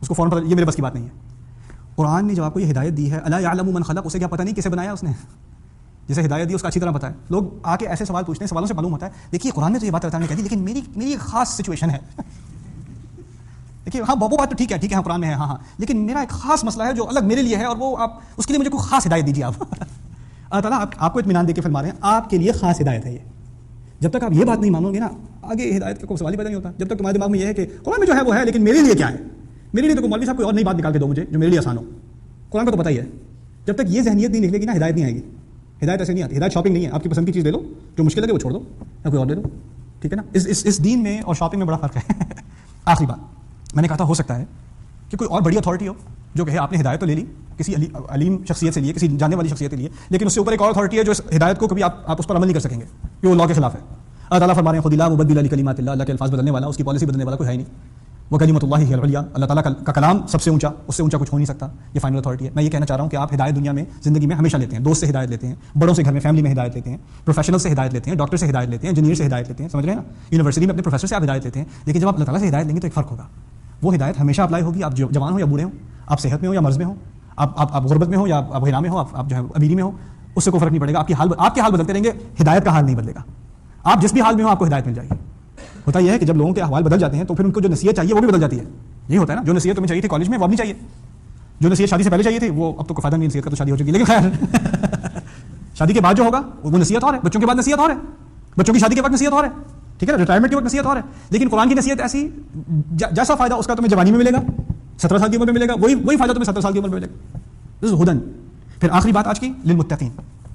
اس کو فوراً پتہ یہ میرے بس کی بات نہیں ہے. قرآن نے جب آپ کو یہ ہدایت دی ہے الا یعلم من خلق، اسے کیا پتہ نہیں کیسے بنایا اس نے؟ جسے ہدایت دی اس کا اچھی طرح پتہ ہے. لوگ آ کے ایسے سوال پوچھتے ہیں، سوالوں سے معلوم ہوتا ہے دیکھیے قرآن نے تو یہ بات بتانے کہہ دی لیکن میری ایک خاص سچویشن ہے. دیکھیے ہاں وہ بات تو ٹھیک ہے ہاں قرآن میں ہے ہاں لیکن میرا ایک خاص مسئلہ ہے جو الگ میرے لیے ہے، اور وہ آپ اس کے لیے مجھے کوئی خاص ہدایت دیجیے. آپ اللہ تعالیٰ آپ کو اطمینان دے کے فرما رہے ہیں آپ کے لیے خاص ہدایت ہے یہ. جب تک آپ یہ بات نہیں مانو گے نا آگے ہدایت کا کوئی سوال ہی پیدا نہیں ہوتا. جب تک تمہارے دماغ میں یہ ہے کہ قرآن میں جو ہے وہ ہے لیکن میرے لیے کیا ہے، میرے لیے تو مولوی صاحب کوئی اور نئی بات نکال کے دو مجھے جو میرے لیے آسان ہو. قرآن کا تو پتہ ہی ہے. جب تک یہ ذہنیت نہیں نکلے گی نا ہدایت نہیں آئے گی. ہدایت ایسے نہیں آتی. ہدایت شاپنگ نہیں ہے، آپ کی پسند کی چیز لے لو، جو مشکل لگے وہ چھوڑ دو یا کوئی اور لے لو. ٹھیک ہے نا. اس دین میں اور شاپنگ میں بڑا فرق ہے. آخری بات میں نے کہا تھا ہو سکتا ہے کہ کوئی اور بڑی اتھارٹی ہو جو کہ آپ نے ہدایت تو لے لی کسی علیم شخصیت سے لیے، کسی جاننے والی شخصیت سے لیے، لیکن اس سے اوپر ایک اور اتھارٹی ہے جو اس ہدایت کو کبھی آپ اس پر عمل نہیں کر سکیں گے، یہ وہ لا کے خلاف ہے. اللہ تعالیٰ فرما رہے ہیں خود لا مبدل لکلمات اللہ، اللہ کے الفاظ بدلنے والا، اس کی پالیسی بدلنے والا کوئی ہے ہی نہیں. وہ کلمۃ اللہ ہی العلیٰ، اللہ تعالیٰ کا کلام سب سے اونچا، اس سے اونچا کچھ ہو نہیں سکتا. یہ فائنل اتھارٹی ہے. میں یہ کہنا چاہ رہا ہوں کہ آپ ہدایت دنیا میں زندگی میں ہمیشہ لیتے ہیں. دوست سے ہدایت لیتے ہیں، بڑوں سے گھر میں فیملی میں ہدایت لیتے ہیں، پروفیشنل سے ہدایت لیتے ہیں، ڈاکٹر سے ہدایت لیتے ہیں، انجینئر سے ہدایت لیتے ہیں، سمجھ رہے ہیں نا. یونیورسٹی میں اپنے پروفیسر سے آپ ہدایت لیتے ہیں. لیکن جب آپ اللہ تعالیٰ سے ہدایت لیں گے تو ایک فرق ہوگا. وہ ہدایت ہمیشہ اپلائی ہوگی، آپ جوان ہو یا بوڑھے ہوں، آپ صحت میں ہو یا مرض میں ہو، آپ غربت میں ہو یا آپ غنا میں ہو، آپ جو ہے امیری میں ہو، اس سے کوئی فرق نہیں پڑے گا. آپ کے حال بدلتے رہیں گے، ہدایت کا حال نہیں بدلے گا. آپ جس بھی حال میں ہو آپ کو ہدایت مل جائے گی. ہوتا یہ ہے کہ جب لوگوں کے احوال بدل جاتے ہیں تو پھر ان کو جو نصیحت چاہیے وہ بھی بدل جاتی ہے. یہی ہوتا ہے نا. جو نصیحت تمہیں چاہیے تھی کالج میں وہ اب نہیں چاہیے. جو نصیحت شادی سے پہلے چاہیے تھی وہ اب تو کوئی فائدہ نہیں، نصیحت کا تو شادی ہو چکی. لیکن خیر شادی کے بعد جو ہوگا وہ نصیحت اور ہے، بچوں کے بعد نصیحت اور ہے، بچوں کی شادی کے وقت نصیحت اور ہے. ٹھیک ہے نا. ریٹائرمنٹ کے وقت نصیحت اور ہے. لیکن قرآن کی نصیحت ایسی جیسا فائدہ اس کا تمہیں جوانی میں ملے گا، 17 سال کی عمر میں ملے گا، وہی فائدہ تمہیں 70 سال کی عمر میں ملے گا. ہدن. پھر آخری بات آج کی للمتقین.